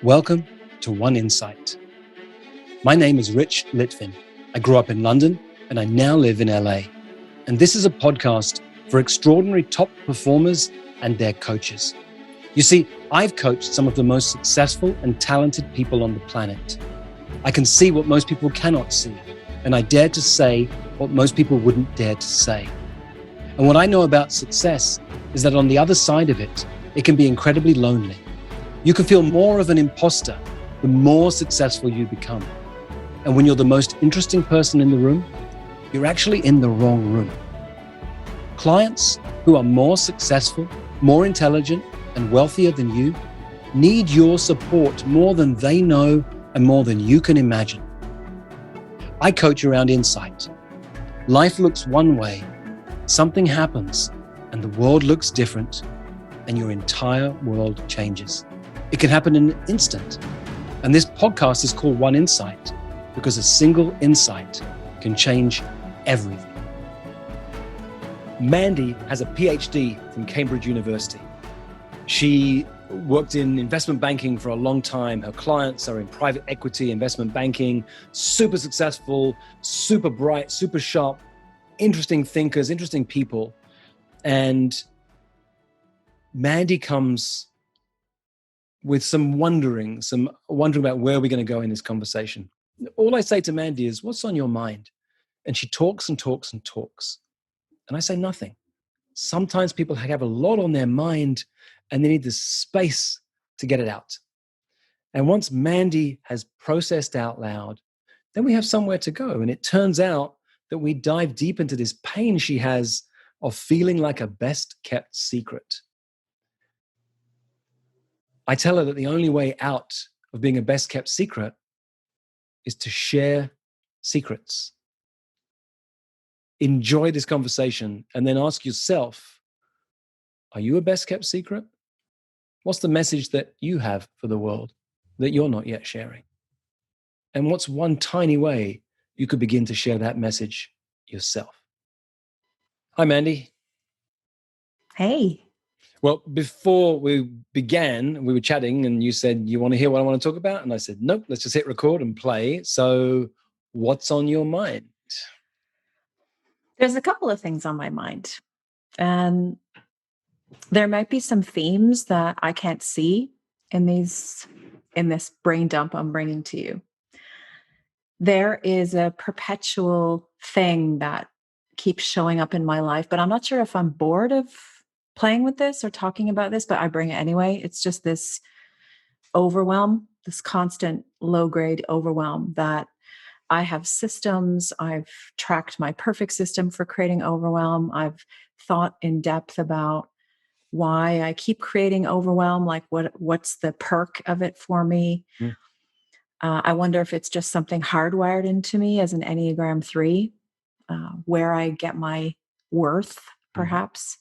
Welcome to One Insight. My name is Litvin. I grew up in London and I now live in LA. And this is a podcast for extraordinary top performers and their coaches. You see, I've coached some of the most successful and talented people on the planet. I can see what most people cannot see, and I dare to say what most people wouldn't dare to say. And what I know about success is that on the other side of it, it can be incredibly lonely. You can feel more of an imposter the more successful you become. And when you're the most interesting person in the room, you're actually in the wrong room. Clients who are more successful, more intelligent, and wealthier than you need your support more than they know and more than you can imagine. I coach around insight. Life looks one way, something happens, and the world looks different, and your entire world changes. It can happen in an instant. And this podcast is called One Insight because a single insight can change everything. Mandy has a PhD from Cambridge University. She worked in investment banking for a long time. Her clients are in private equity, investment banking, super successful, super bright, super sharp, interesting thinkers, interesting people. And Mandy comes with some wondering about where we're going to go in this conversation. All I say to Mandy is, what's on your mind? And she talks and talks and talks. And I say nothing. Sometimes people have a lot on their mind and they need the space to get it out. And once Mandy has processed out loud, then we have somewhere to go. And it turns out that we dive deep into this pain she has of feeling like a best kept secret. I tell her that the only way out of being a best kept secret is to share secrets. Enjoy this conversation and then ask yourself, are you a best kept secret? What's the message that you have for the world that you're not yet sharing? And what's one tiny way you could begin to share that message yourself? Hi, Mandy. Hey. Well, before we began, we were chatting and you said, you want to hear what I want to talk about? And I said, nope, let's just hit record and play. So what's on your mind? There's a couple of things on my mind. And there might be some themes that I can't see in this brain dump I'm bringing to you. There is a perpetual thing that keeps showing up in my life, but I'm not sure if I'm bored of playing with this or talking about this, but I bring it anyway. It's just this overwhelm, this constant low-grade overwhelm that I have systems. I've tracked my perfect system for creating overwhelm. I've thought in depth about why I keep creating overwhelm, like what's the perk of it for me. I wonder if it's just something hardwired into me as an Enneagram 3, where I get my worth, perhaps.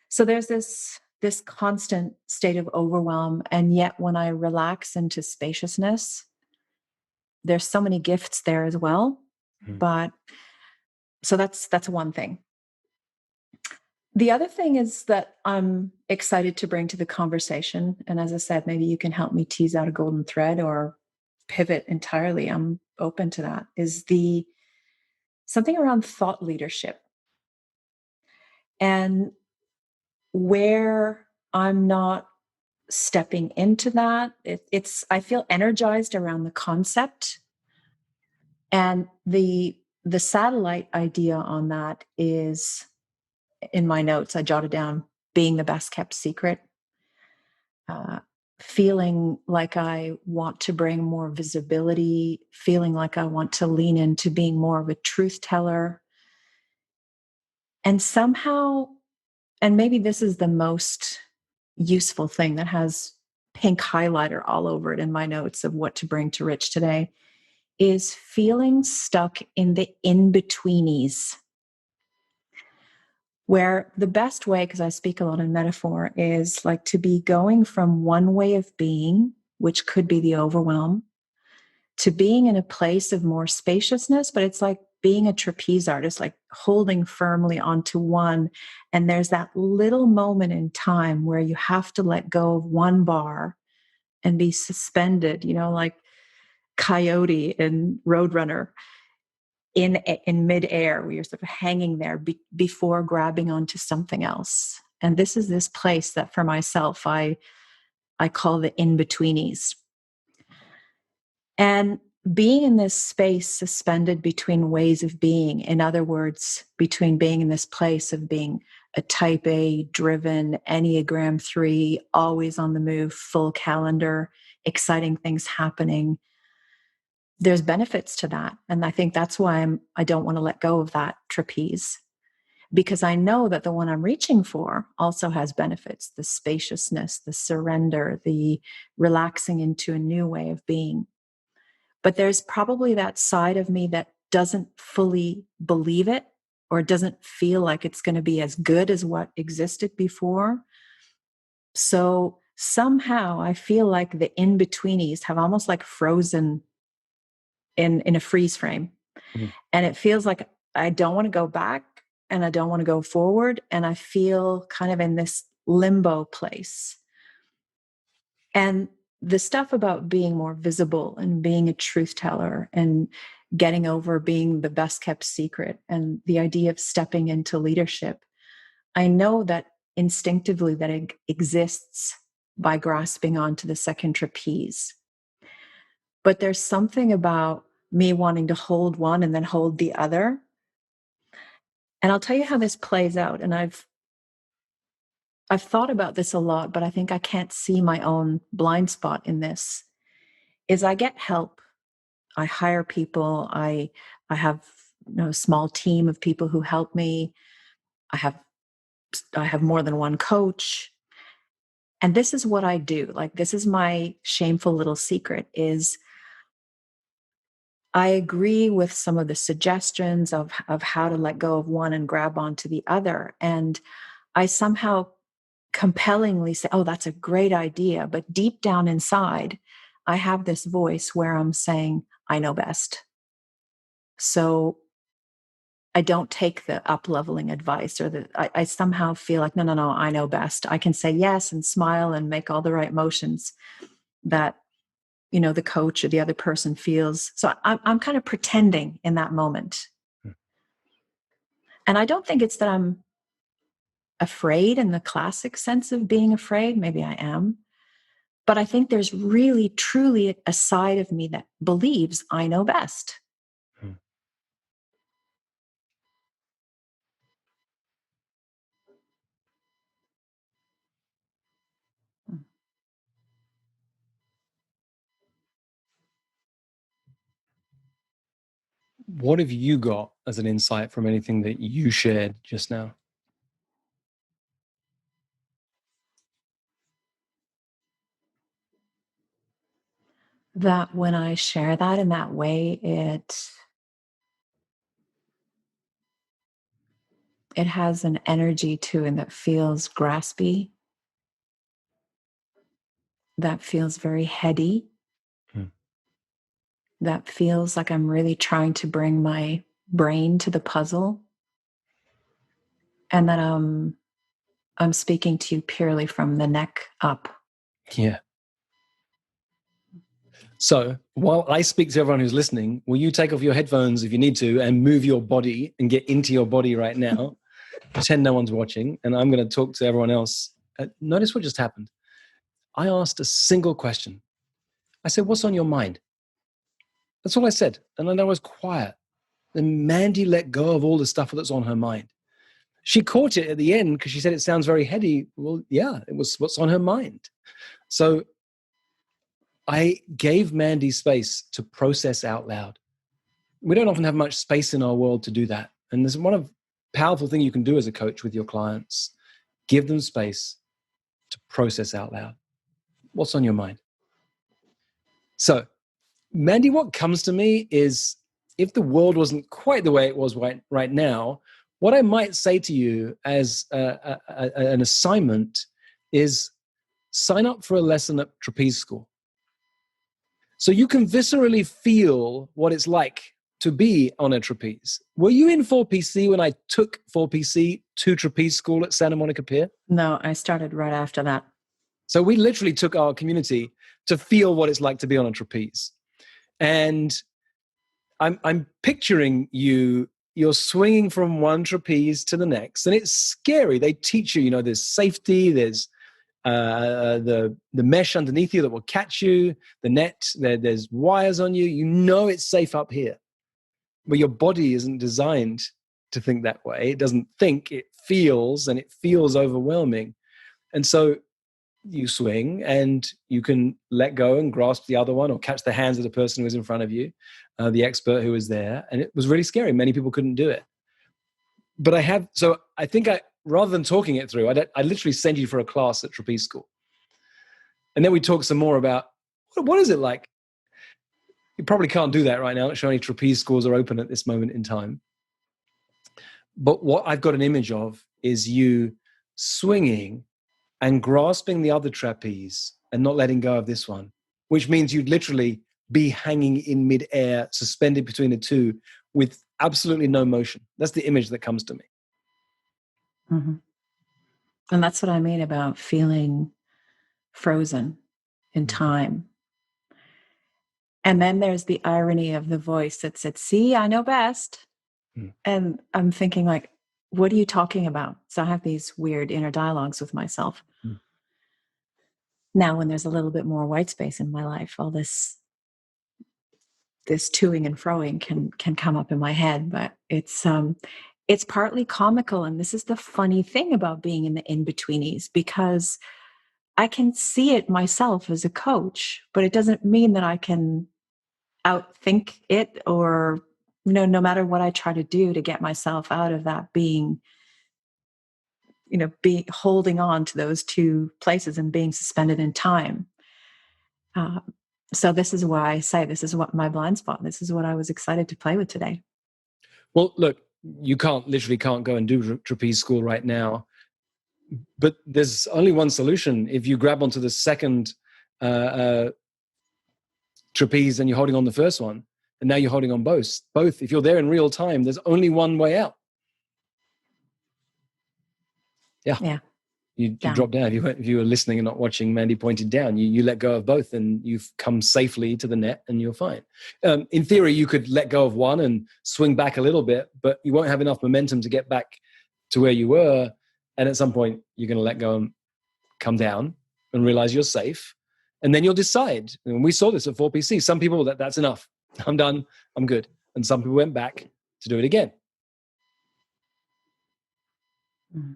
So there's this constant state of overwhelm. And yet when I relax into spaciousness, there's so many gifts there as well. But so that's one thing. The other thing is that I'm excited to bring to the conversation. And as I said, maybe you can help me tease out a golden thread or pivot entirely. I'm open to that. Is something around thought leadership. And where I'm not stepping into that, I feel energized around the concept. And the satellite idea on that is, in my notes, I jotted down being the best kept secret, feeling like I want to bring more visibility, feeling like I want to lean into being more of a truth teller. And somehow, and maybe this is the most useful thing that has pink highlighter all over it in my notes of what to bring to Rich today, is feeling stuck in the in-betweenies. Where the best way, because I speak a lot in metaphor, is like to be going from one way of being, which could be the overwhelm, to being in a place of more spaciousness, but it's like being a trapeze artist, like holding firmly onto one. And there's that little moment in time where you have to let go of one bar and be suspended, like Coyote in Roadrunner in midair, where you're sort of hanging there before grabbing onto something else. And this is this place that for myself, I call the in-betweenies. And being in this space suspended between ways of being, in other words, between being in this place of being a type A driven, Enneagram 3, always on the move, full calendar, exciting things happening, there's benefits to that. And I think that's why I don't want to let go of that trapeze, because I know that the one I'm reaching for also has benefits: the spaciousness, the surrender, the relaxing into a new way of being. But there's probably that side of me that doesn't fully believe it, or doesn't feel like it's going to be as good as what existed before. So somehow I feel like the in-betweenies have almost like frozen in a freeze frame. Mm. And it feels like I don't want to go back and I don't want to go forward. And I feel kind of in this limbo place. And the stuff about being more visible and being a truth teller and getting over being the best kept secret and the idea of stepping into leadership, I know that instinctively that it exists by grasping onto the second trapeze. But there's something about me wanting to hold one and then hold the other. And I'll tell you how this plays out. And I've thought about this a lot, but I think I can't see my own blind spot in this. Is I get help. I hire people. I have a small team of people who help me. I have more than one coach. And this is what I do. Like, this is my shameful little secret, is I agree with some of the suggestions of how to let go of one and grab onto the other. And I somehow compellingly say, oh, that's a great idea. But deep down inside, I have this voice where I'm saying, I know best. So I don't take the up-leveling advice, or I somehow feel like, no, I know best. I can say yes and smile and make all the right motions that, the coach or the other person feels. So I'm kind of pretending in that moment. And I don't think it's that I'm afraid in the classic sense of being afraid. Maybe I am. But I think there's really, truly a side of me that believes I know best. What have you got as an insight from anything that you shared just now? That when I share that in that way, it has an energy to it that feels graspy, that feels very heady, that feels like I'm really trying to bring my brain to the puzzle, and that I'm speaking to you purely from the neck up. Yeah. So while I speak to everyone who's listening, will you take off your headphones if you need to and move your body and get into your body right now? Pretend no one's watching, and I'm going to talk to everyone else. Notice what just happened. I asked a single question. I said, what's on your mind? That's all I said. And then I was quiet. Then Mandy let go of all the stuff that's on her mind. She caught it at the end because she said it sounds very heady. Well, yeah, it was what's on her mind. So I gave Mandy space to process out loud. We don't often have much space in our world to do that. And there's one powerful thing you can do as a coach with your clients. Give them space to process out loud. What's on your mind? So, Mandy, what comes to me is, if the world wasn't quite the way it was right now, what I might say to you as an assignment is sign up for a lesson at trapeze school. So you can viscerally feel what it's like to be on a trapeze. Were you in 4PC when I took 4PC to trapeze school at Santa Monica Pier? No, I started right after that. So we literally took our community to feel what it's like to be on a trapeze. And I'm picturing you're swinging from one trapeze to the next, and it's scary. They teach you, there's safety, there's the mesh underneath you that will catch you, the net, there's wires on you. It's safe up here. But your body isn't designed to think that way. It doesn't think, it feels, and it feels overwhelming. And so you swing and you can let go and grasp the other one or catch the hands of the person who was in front of you, the expert who was there. And it was really scary. Many people couldn't do it. But I think rather than talking it through, I literally send you for a class at trapeze school. And then we talk some more about what is it like? You probably can't do that right now. Not sure any trapeze schools are open at this moment in time. But what I've got an image of is you swinging and grasping the other trapeze and not letting go of this one, which means you'd literally be hanging in midair, suspended between the two with absolutely no motion. That's the image that comes to me. Mm-hmm. And that's what I mean about feeling frozen in time. And then there's the irony of the voice that said, see, I know best. And I'm thinking like, what are you talking about? So I have these weird inner dialogues with myself. Now, when there's a little bit more white space in my life, all this toing and froing can come up in my head, but it's partly comical. And this is the funny thing about being in the in-betweenies, because I can see it myself as a coach, but it doesn't mean that I can outthink it, or no matter what I try to do to get myself out of that being holding on to those two places and being suspended in time. So this is why I say this is what my blind spot. This is what I was excited to play with today. Well, look, you literally can't go and do trapeze school right now, but there's only one solution. If you grab onto the second trapeze and you're holding on the first one, and now you're holding on both. If you're there in real time, there's only one way out. Yeah. You drop down. If you were listening and not watching, Mandy pointed down. You let go of both, and you've come safely to the net, and you're fine. In theory, you could let go of one and swing back a little bit, but you won't have enough momentum to get back to where you were. And at some point, you're going to let go and come down and realize you're safe. And then you'll decide. And we saw this at 4PC. Some people, that's enough. I'm done. I'm good. And some people went back to do it again. Mm-hmm.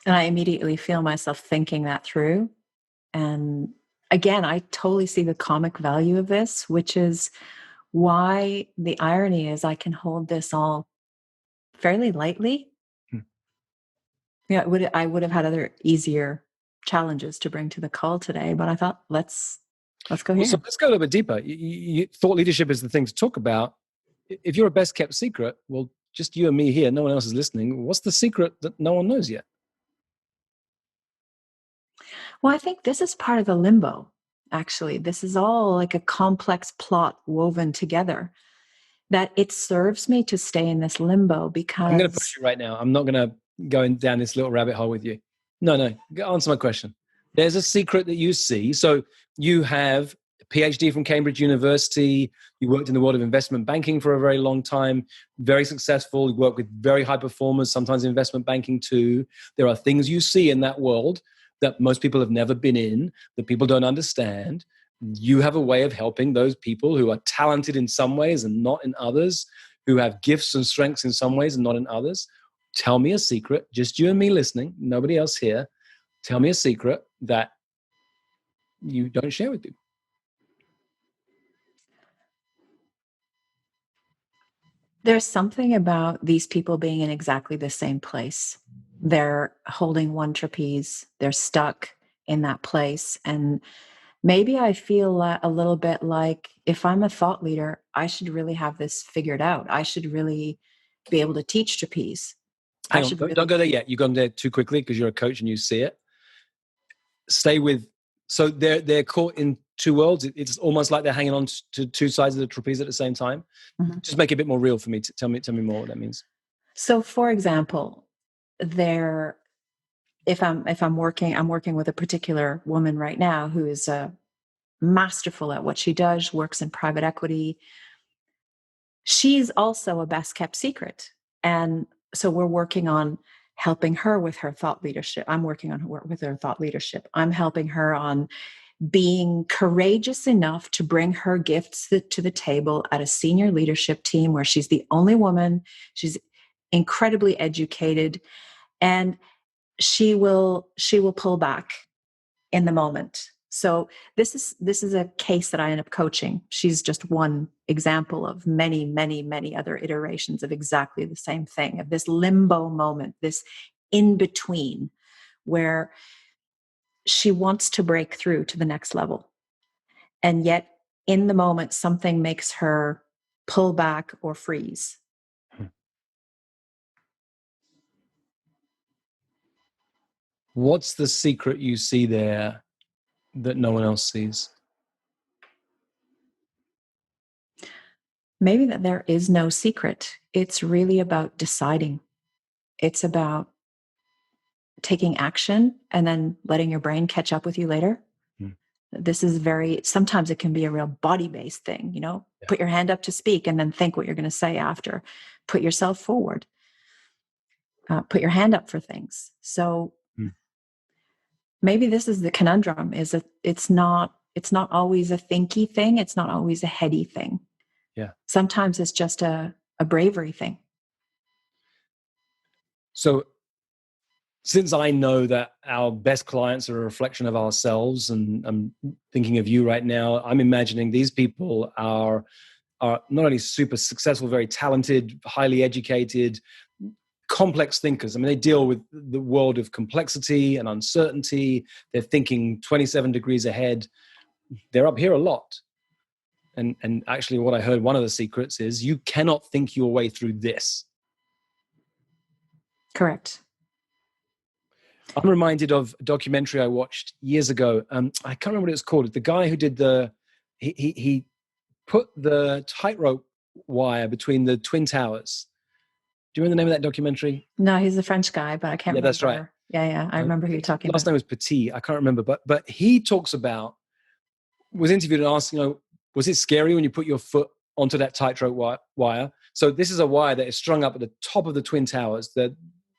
And I immediately feel myself thinking that through. And again, I totally see the comic value of this, which is why the irony is I can hold this all fairly lightly. Yeah, I would have had other easier challenges to bring to the call today, but I thought let's go here. So let's go a little bit deeper. Thought leadership is the thing to talk about. If you're a best kept secret, well, just you and me here, no one else is listening. What's the secret that no one knows yet? Well, I think this is part of the limbo, actually. This is all like a complex plot woven together, that it serves me to stay in this limbo because... I'm going to push you right now. I'm not going to go down this little rabbit hole with you. No. Answer my question. There's a secret that you see. So you have a PhD from Cambridge University. You worked in the world of investment banking for a very long time, very successful. You work with very high performers, sometimes investment banking too. There are things you see in that world that most people have never been in, that people don't understand. You have a way of helping those people who are talented in some ways and not in others, who have gifts and strengths in some ways and not in others. Tell me a secret, just you and me listening, nobody else here. Tell me a secret that you don't share with people. There's something about these people being in exactly the same place. They're holding one trapeze. They're stuck in that place. And maybe I feel a little bit like if I'm a thought leader, I should really have this figured out. I should really be able to teach trapeze. Hang on, don't go there yet. You've gone there too quickly because you're a coach and you see it. Stay with, so they're caught in two worlds. It's almost like they're hanging on to two sides of the trapeze at the same time. Mm-hmm. Just make it a bit more real for me. Tell me more what that means. So for example, they're if I'm working with a particular woman right now who is masterful at what she does, works in private equity. She's also a best kept secret. And so we're working on helping her with her thought leadership. I'm working on her with her thought leadership. I'm helping her on being courageous enough to bring her gifts to the table at a senior leadership team where she's the only woman. She's incredibly educated, and she will pull back in the moment. So this is a case that I end up coaching. She's just one example of many, many, many other iterations of exactly the same thing, of this limbo moment, this in between, where she wants to break through to the next level. And yet in the moment, something makes her pull back or freeze. What's the secret you see there that no one else sees? Maybe that there is no secret. It's really about deciding. It's about taking action and then letting your brain catch up with you later. This is sometimes it can be a real body-based thing, Yeah. Put your hand up to speak and then think what you're going to say after. Put yourself forward. Put your hand up for things. So maybe this is the conundrum, is that it's not always a thinky thing. It's not always a heady thing. Yeah. Sometimes it's just a bravery thing. So since I know that our best clients are a reflection of ourselves, and I'm thinking of you right now, I'm imagining these people are not only super successful, very talented, highly educated, complex thinkers. I mean, they deal with the world of complexity and uncertainty. They're thinking 27 degrees ahead. They're up here a lot. And actually what I heard, one of the secrets is you cannot think your way through this. Correct. I'm reminded of a documentary I watched years ago. I can't remember what it was called. The guy who did he put the tightrope wire between the Twin Towers. Do you remember the name of that documentary? No, he's a French guy, but I can't remember. That's right. Yeah. I remember who you're talking about. Last name was Petit. I can't remember. But he talks about, was interviewed and asked, was it scary when you put your foot onto that tightrope wire? So this is a wire that is strung up at the top of the Twin Towers. The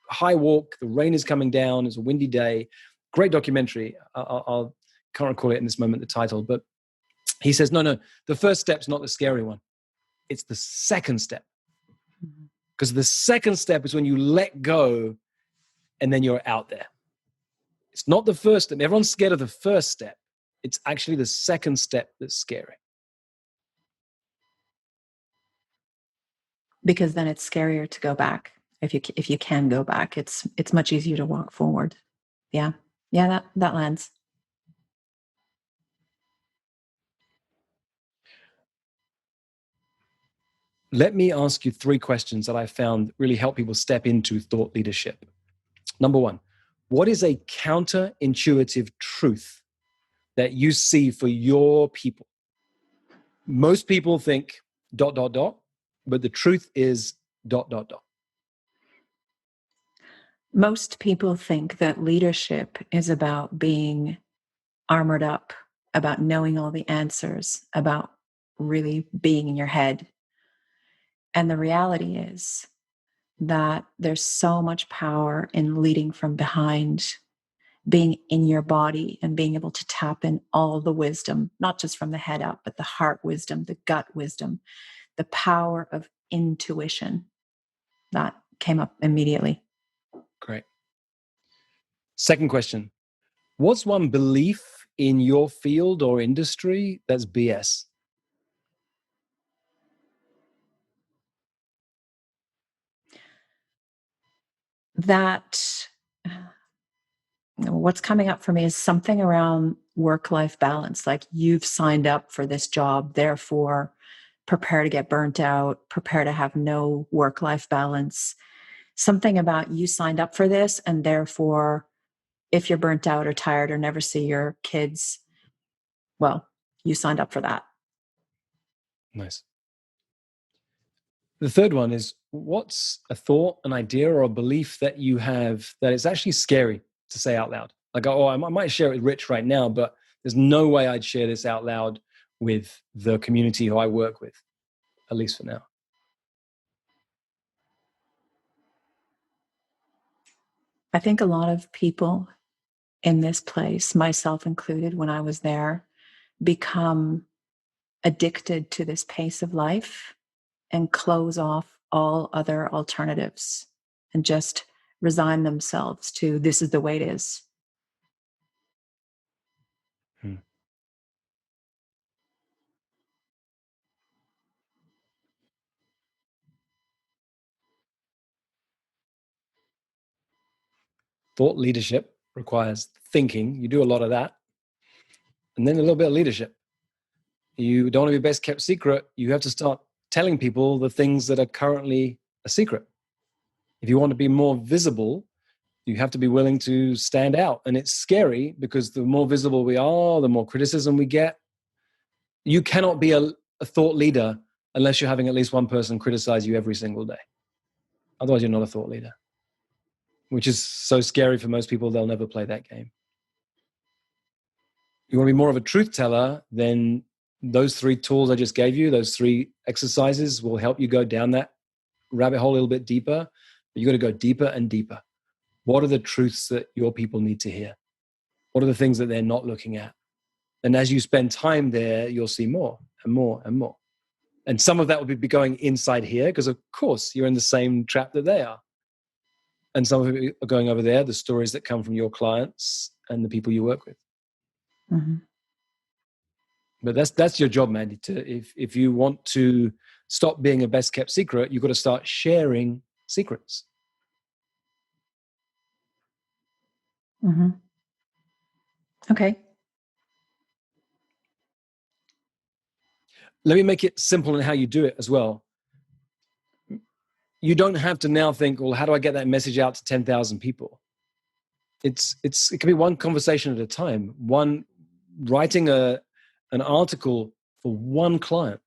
high walk, the rain is coming down, it's a windy day. Great documentary. I can't recall it in this moment, the title, but he says, no, the first step's not the scary one. It's the second step. Because the second step is when you let go and then you're out there. It's not the first step. Everyone's scared of the first step. It's actually the second step that's scary. Because then it's scarier to go back. If you can go back, it's much easier to walk forward. Yeah, that lands. Let me ask you 3 questions that I found really help people step into thought leadership. Number 1, what is a counterintuitive truth that you see for your people? Most people think ... but the truth is ... Most people think that leadership is about being armored up, about knowing all the answers, about really being in your head. And the reality is that there's so much power in leading from behind, being in your body and being able to tap in all the wisdom, not just from the head up, but the heart wisdom, the gut wisdom, the power of intuition. That came up immediately. Great. Second question. What's one belief in your field or industry that's BS? That what's coming up for me is something around work-life balance. Like, you've signed up for this job, therefore prepare to get burnt out, prepare to have no work-life balance. Something about you signed up for this, and therefore if you're burnt out or tired or never see your kids, well, you signed up for that. Nice. The third one is, what's a thought, an idea, or a belief that you have that is actually scary to say out loud. Like, oh, I might share it with Rich right now, but there's no way I'd share this out loud with the community who I work with, at least for now. I think a lot of people in this place, myself included, when I was there, become addicted to this pace of life and close off all other alternatives and just resign themselves to this is the way it is. Thought leadership requires thinking. You do a lot of that. And then a little bit of leadership. You don't want to be best kept secret. You have to start telling people the things that are currently a secret. If you want to be more visible, you have to be willing to stand out. And it's scary because the more visible we are, the more criticism we get. You cannot be a thought leader unless you're having at least one person criticize you every single day. Otherwise, you're not a thought leader, which is so scary for most people, they'll never play that game. You want to be more of a truth teller, then those 3 tools I just gave you, those 3 exercises will help you go down that rabbit hole a little bit deeper. But you got to go deeper and deeper. What are the truths that your people need to hear? What are the things that they're not looking at? And as you spend time there, you'll see more and more and more. And some of that will be going inside here because, of course, you're in the same trap that they are. And some of it are going over there, the stories that come from your clients and the people you work with. Mm-hmm. But that's your job, Mandy. If you want to stop being a best kept secret, you've got to start sharing secrets. Mm-hmm. Okay. Let me make it simple in how you do it as well. You don't have to now think, well, how do I get that message out to 10,000 people? It can be one conversation at a time, writing an article for one client.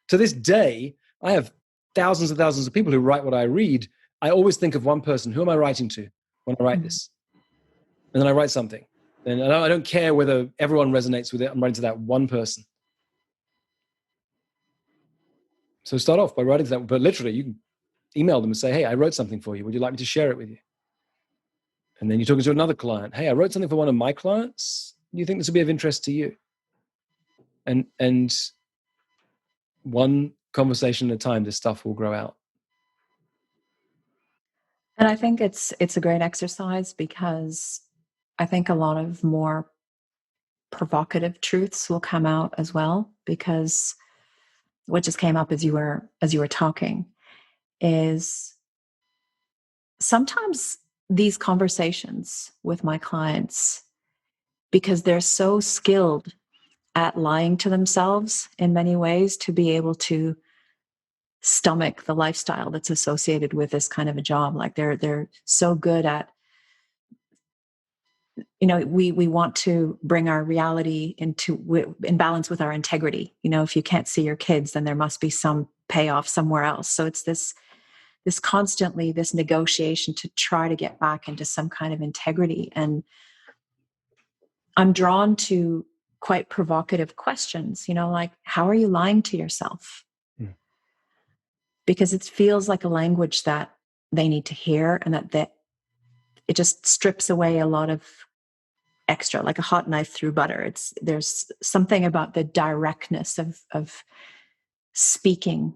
To this day, I have thousands and thousands of people who write what I read. I always think of one person. Who am I writing to when I write this? And then I write something. And I don't care whether everyone resonates with it. I'm writing to that one person. So start off by writing to that. But literally, you can email them and say, hey, I wrote something for you. Would you like me to share it with you? And then you're talking to another client. Hey, I wrote something for one of my clients. Do you think this would be of interest to you? And one conversation at a time, this stuff will grow out. And I think it's a great exercise because I think a lot of more provocative truths will come out as well, because what just came up as you were talking is sometimes these conversations with my clients, because they're so skilled at lying to themselves in many ways to be able to stomach the lifestyle that's associated with this kind of a job. Like they're so good at, we want to bring our reality in balance with our integrity. If you can't see your kids, then there must be some payoff somewhere else. So it's this constantly this negotiation to try to get back into some kind of integrity. And I'm drawn to quite provocative questions, like, how are you lying to yourself? Because it feels like a language that they need to hear, and that it just strips away a lot of extra, like a hot knife through butter. There's something about the directness of speaking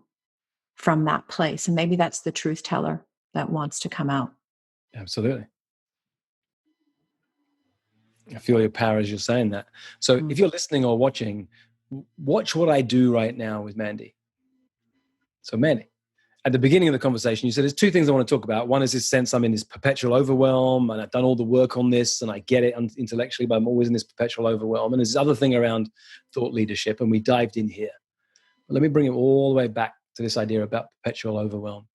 from that place. And maybe that's the truth teller that wants to come out. Absolutely. I feel your power as you're saying that. So if you're listening or watching, watch what I do right now with Mandy. So Mandy, at the beginning of the conversation, you said there's 2 things I want to talk about. One is this sense I'm in this perpetual overwhelm, and I've done all the work on this, and I get it intellectually, but I'm always in this perpetual overwhelm. And there's this other thing around thought leadership, and we dived in here. But let me bring it all the way back to this idea about perpetual overwhelm,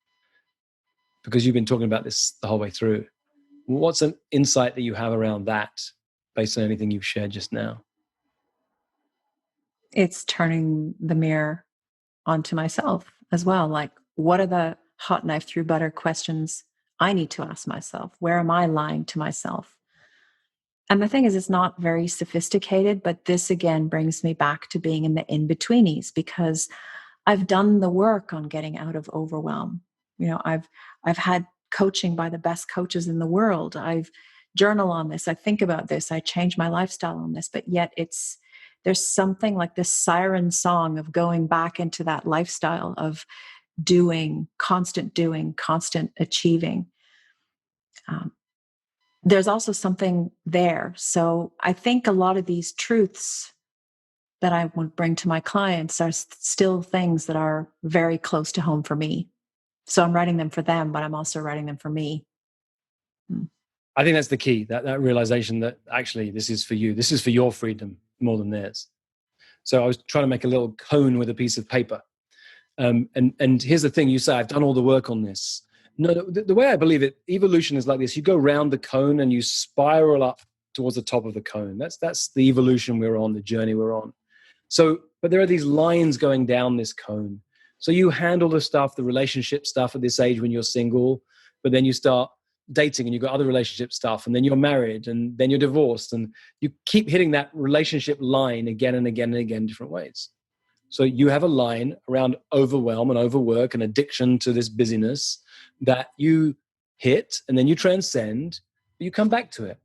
because you've been talking about this the whole way through. What's an insight that you have around that based on anything you've shared just now? It's turning the mirror onto myself as well. Like, what are the hot knife through butter questions I need to ask myself? Where am I lying to myself? And the thing is, it's not very sophisticated, but this again brings me back to being in the in-betweenies, because I've done the work on getting out of overwhelm. I've had coaching by the best coaches in the world. I've journal on this. I think about this. I change my lifestyle on this. But yet there's something like this siren song of going back into that lifestyle of doing, constant achieving. There's also something there. So I think a lot of these truths that I would bring to my clients are still things that are very close to home for me. So I'm writing them for them, but I'm also writing them for me. I think that's the key, that realization that actually this is for you. This is for your freedom more than theirs. So I was trying to make a little cone with a piece of paper. And here's the thing, you say, I've done all the work on this. No, the way I believe it, evolution is like this. You go around the cone and you spiral up towards the top of the cone. That's the evolution we're on, the journey we're on. So, but there are these lines going down this cone. So you handle the stuff, the relationship stuff at this age when you're single, but then you start dating and you've got other relationship stuff, and then you're married, and then you're divorced, and you keep hitting that relationship line again and again and again, different ways. So you have a line around overwhelm and overwork and addiction to this busyness that you hit, and then you transcend, but you come back to it.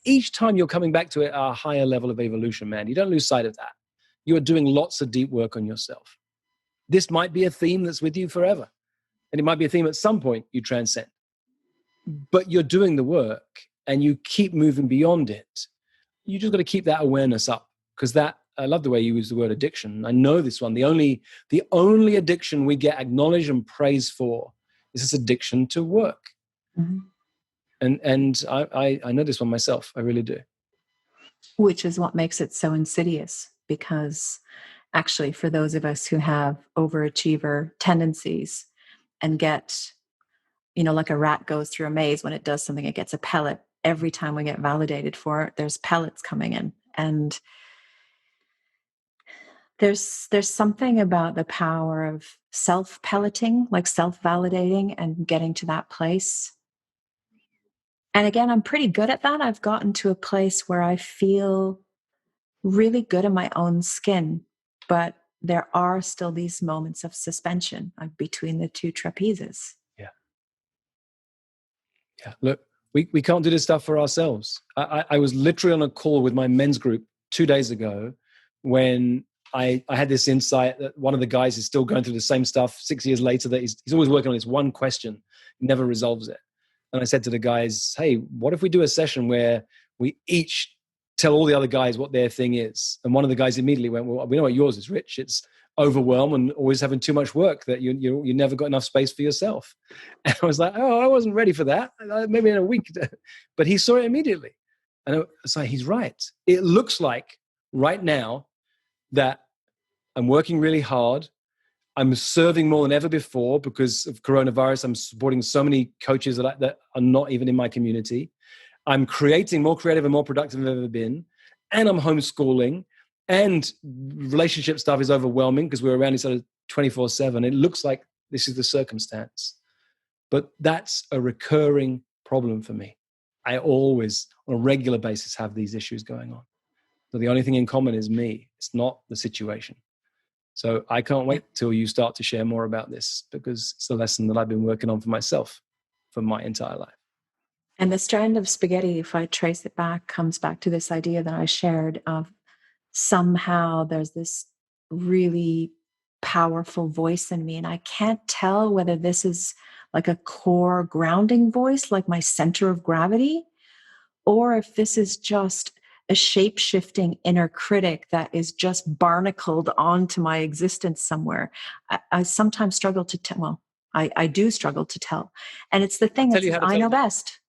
Each time you're coming back to it at a higher level of evolution, man. You don't lose sight of that. You are doing lots of deep work on yourself. This might be a theme that's with you forever. And it might be a theme at some point you transcend. But you're doing the work and you keep moving beyond it. You just got to keep that awareness up, because I love the way you use the word addiction. I know this one. The only addiction we get acknowledged and praised for is this addiction to work. Mm-hmm. And I know this one myself. I really do. Which is what makes it so insidious, because actually for those of us who have overachiever tendencies and get, like a rat goes through a maze, when it does something, it gets a pellet. Every time we get validated for it, there's pellets coming in. And there's something about the power of self-pelleting, like self-validating and getting to that place. And again, I'm pretty good at that. I've gotten to a place where I feel really good in my own skin, but there are still these moments of suspension between the two trapezes. Yeah. Look, we can't do this stuff for ourselves. I was literally on a call with my men's group 2 days ago when I had this insight that one of the guys is still going through the same stuff 6 years later, that he's always working on this one question, never resolves it. And I said to the guys, hey, what if we do a session where we each tell all the other guys what their thing is? And one of the guys immediately went, well, we know what yours is, Rich. It's overwhelm and always having too much work, that you never got enough space for yourself. And I was like, oh, I wasn't ready for that. Maybe in a week. But he saw it immediately. And it's like, he's right. It looks like right now that I'm working really hard. I'm serving more than ever before because of coronavirus. I'm supporting so many coaches that are not even in my community. I'm creating more creative and more productive than I've ever been. And I'm homeschooling. And relationship stuff is overwhelming because we're around each other 24/7. It looks like this is the circumstance. But that's a recurring problem for me. I always, on a regular basis, have these issues going on. So the only thing in common is me. It's not the situation. So I can't wait till you start to share more about this, because it's a lesson that I've been working on for myself for my entire life. And the strand of spaghetti, if I trace it back, comes back to this idea that I shared of somehow there's this really powerful voice in me. And I can't tell whether this is like a core grounding voice, like my center of gravity, or if this is just a shape-shifting inner critic that is just barnacled onto my existence somewhere. I sometimes struggle to tell. Well, I do struggle to tell. And it's the thing that says, I know best.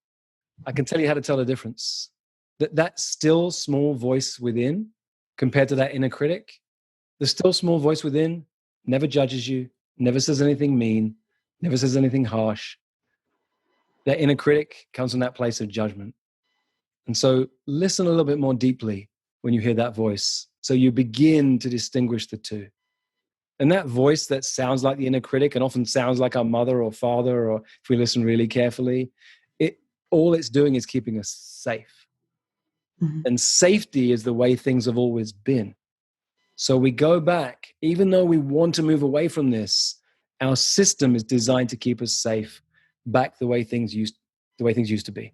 I can tell you how to tell the difference. That still small voice within compared to that inner critic, the still small voice within never judges you, never says anything mean, never says anything harsh. That inner critic comes from that place of judgment. And so listen a little bit more deeply when you hear that voice, so you begin to distinguish the two. And that voice that sounds like the inner critic and often sounds like our mother or father, or if we listen really carefully, all it's doing is keeping us safe. Mhm. And safety is the way things have always been. So we go back, even though we want to move away from this, our system is designed to keep us safe back the way things used to be.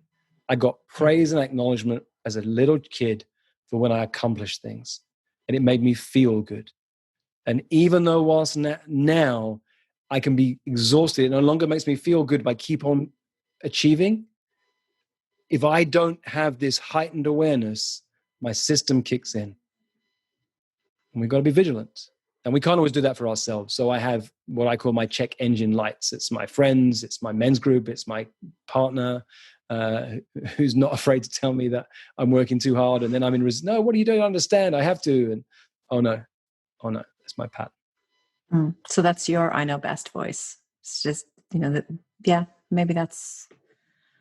I got praise and acknowledgement as a little kid for when I accomplished things, and it made me feel good. And even though whilst now I can be exhausted, it no longer makes me feel good, but I keep on achieving. If I don't have this heightened awareness, my system kicks in. And we've got to be vigilant. And we can't always do that for ourselves. So I have what I call my check engine lights. It's my friends, it's my men's group, it's my partner who's not afraid to tell me that I'm working too hard. And then I'm in, no, what do you don't understand? I have to. And oh no, that's my pattern. So that's your I know best voice. It's just, yeah, maybe that's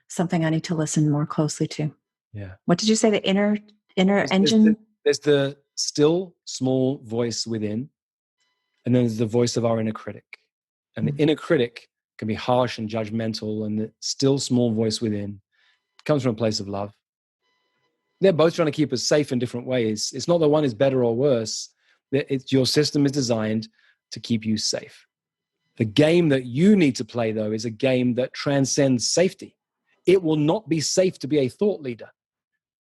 something I need to listen more closely to. Yeah. What did you say? The inner engine? There's the still small voice within, and then there's the voice of our inner critic. And the inner critic can be harsh and judgmental, and the still small voice within comes from a place of love. They're both trying to keep us safe in different ways. It's not that one is better or worse. Your system is designed to keep you safe. The game that you need to play, though, is a game that transcends safety. It will not be safe to be a thought leader.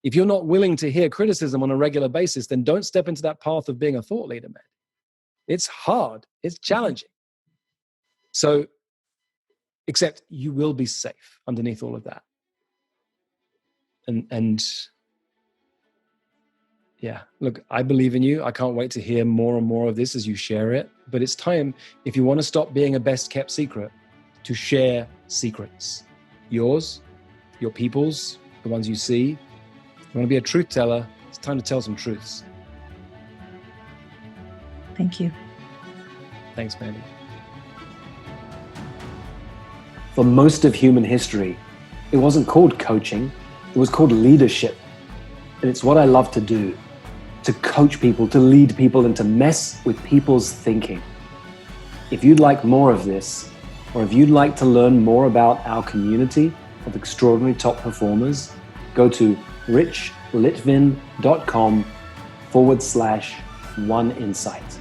If you're not willing to hear criticism on a regular basis, then don't step into that path of being a thought leader, man. It's hard. It's challenging. So, except you will be safe underneath all of that. And yeah, look, I believe in you. I can't wait to hear more and more of this as you share it. But it's time, if you want to stop being a best kept secret, to share secrets. Yours, your people's, the ones you see. You want to be a truth teller, it's time to tell some truths. Thank you. Thanks, Mandy. For most of human history, it wasn't called coaching, it was called leadership. And it's what I love to do, to coach people, to lead people, and to mess with people's thinking. If you'd like more of this, or if you'd like to learn more about our community of extraordinary top performers, go to richlitvin.com/oneinsight.